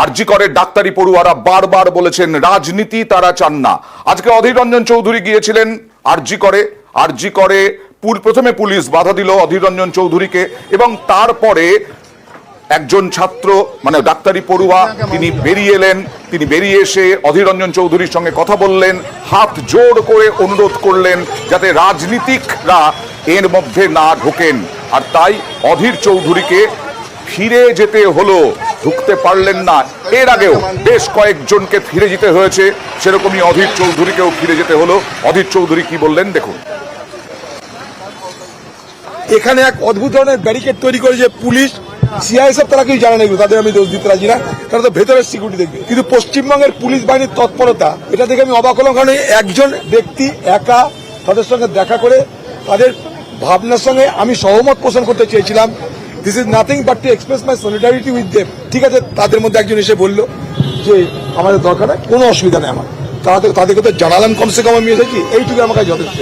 আরজি করে ডাক্তারি পড়ুয়ারা বারবার বলেছেন রাজনীতি তারা চান না। আজকে অধীর রঞ্জন চৌধুরী গিয়েছিলেন আরজি করে প্রথমে পুলিশ বাধা দিল অধীর রঞ্জন চৌধুরীকে এবং তারপরে একজন ছাত্র মানে ডাক্তারি পড়ুয়া তিনি বেরিয়ে এলেন। তিনি বেরিয়ে এসে অধীর রঞ্জন চৌধুরীর সঙ্গে কথা বললেন, হাত জোড় করে অনুরোধ করলেন যাতে রাজনীতিকরা এর মধ্যে না ঢোকেন। আর তাই অধীর চৌধুরীকে ফিরে যেতে হলো, ঢুকতে পারলেন না। এর আগেও বেশ কয়েকজনকে ফিরে যেতে হয়েছে, সেরকমই অধীর চৌধুরীকেও ফিরে যেতে হলো। অধীর চৌধুরী কি বললেন দেখুন। এখানে এক অদ্ভুত ধরনের ব্যারিকেড তৈরি করেছে পুলিশ, সিআইএসএফ, তারা কিছু জানে না, তাদের আমি দোষ দিতে রাজি না, তারা তো ভেতরের সিকিউরিটি দেখবে। কিন্তু পশ্চিমবঙ্গের পুলিশ বাহিনীর তৎপরতা, এটা দেখে আমি অবাক হলাম। কারণ একজন ব্যক্তি একা তাদের সঙ্গে দেখা করে তাদের ভাবনার সঙ্গে আমি সহমত পোষণ করতে চেয়েছিলাম। This is nothing but to express my solidarity with them. ঠিক আছে, তাদের মধ্যে একজন এসে বলল যে আমাদের দরকার হয়, কোনো অসুবিধা নেই আমার, তাদেরকে তো জানালাম কমসে কম আমি এসেছি, এইটুকু আমার কাছে যথেষ্ট।